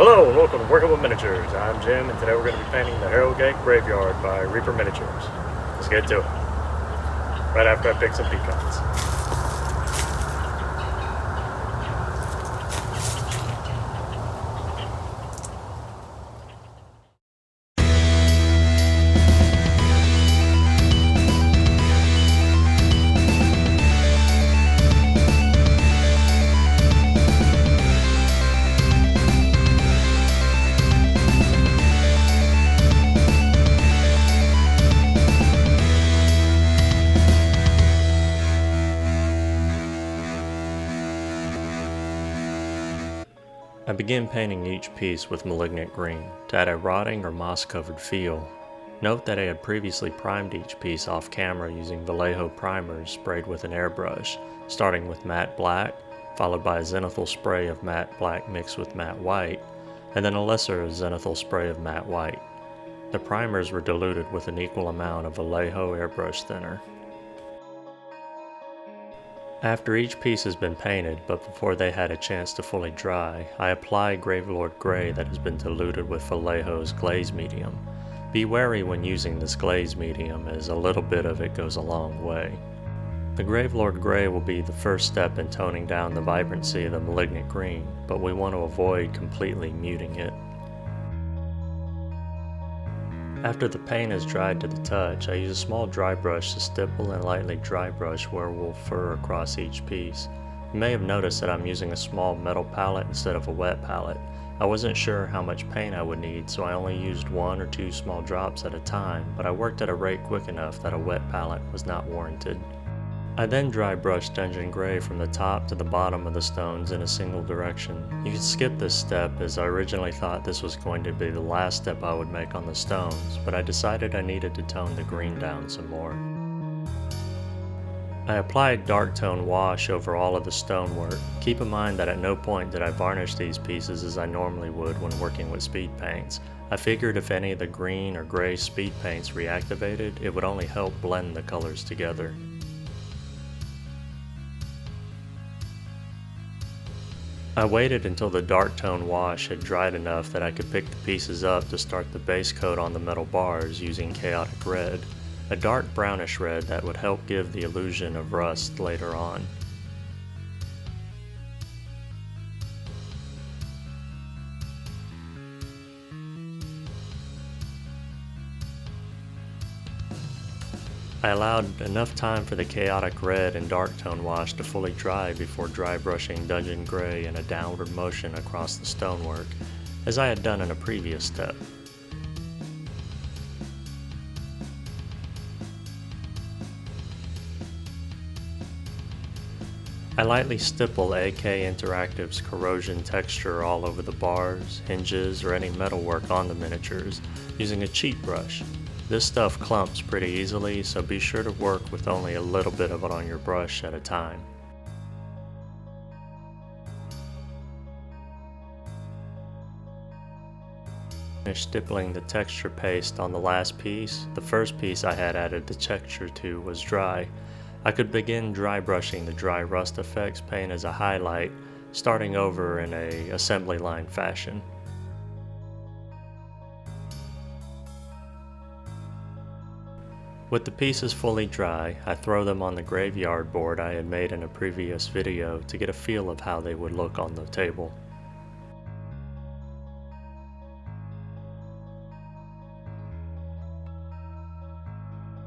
Hello and welcome to Working with Miniatures. I'm Jim and today we're going to be painting the Harrowgate Graveyard by Reaper Miniatures. Let's get to it. Right after I pick some pecans. I begin painting each piece with Malignant Green to add a rotting or moss-covered feel. Note that I had previously primed each piece off camera using Vallejo primers sprayed with an airbrush, starting with matte black, followed by a zenithal spray of matte black mixed with matte white, and then a lesser zenithal spray of matte white. The primers were diluted with an equal amount of Vallejo airbrush thinner. After each piece has been painted, but before they had a chance to fully dry, I apply Gravelord Grey that has been diluted with Vallejo's glaze medium. Be wary when using this glaze medium, as a little bit of it goes a long way. The Gravelord Grey will be the first step in toning down the vibrancy of the Malignant Green, but we want to avoid completely muting it. After the paint is dried to the touch, I use a small dry brush to stipple and lightly dry brush Werewolf Fur across each piece. You may have noticed that I'm using a small metal palette instead of a wet palette. I wasn't sure how much paint I would need, so I only used 1 or 2 small drops at a time, but I worked at a rate quick enough that a wet palette was not warranted. I then dry brushed Dungeon Grey from the top to the bottom of the stones in a single direction. You can skip this step, as I originally thought this was going to be the last step I would make on the stones, but I decided I needed to tone the green down some more. I applied dark tone wash over all of the stonework. Keep in mind that at no point did I varnish these pieces as I normally would when working with speed paints. I figured if any of the green or gray speed paints reactivated, it would only help blend the colors together. I waited until the dark tone wash had dried enough that I could pick the pieces up to start the base coat on the metal bars using Chaotic Red, a dark brownish red that would help give the illusion of rust later on. I allowed enough time for the Chaotic Red and Dark Tone wash to fully dry before dry brushing Dungeon Grey in a downward motion across the stonework, as I had done in a previous step. I lightly stipple AK Interactive's Corrosion Texture all over the bars, hinges, or any metalwork on the miniatures, using a cheat brush. This stuff clumps pretty easily, so be sure to work with only a little bit of it on your brush at a time. Finish stippling the texture paste on the last piece. The first piece I had added the texture to was dry. I could begin dry brushing the dry rust effects paint as a highlight, starting over in a assembly line fashion. With the pieces fully dry, I throw them on the graveyard board I had made in a previous video to get a feel of how they would look on the table.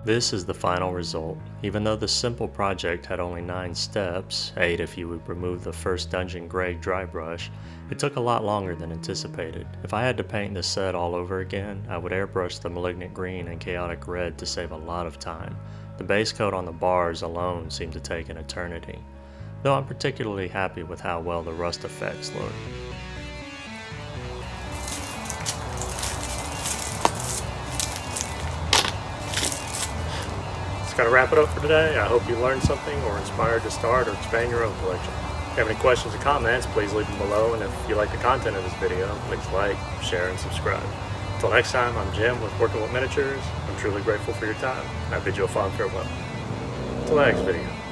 This is the final result. Even though the simple project had only 9 steps, 8 if you would remove the first Dungeon Grey dry brush, it took a lot longer than anticipated. If I had to paint this set all over again, I would airbrush the Malignant Green and Chaotic Red to save a lot of time. The base coat on the bars alone seemed to take an eternity, though I'm particularly happy with how well the rust effects look. That's gonna wrap it up for today. I hope you learned something or inspired to start or expand your own collection. If you have any questions or comments, please leave them below, and if you like the content of this video, please like, share, and subscribe. Until next time, I'm Jim with Working with Miniatures. I'm truly grateful for your time, and I bid you a fond farewell. Until the next video.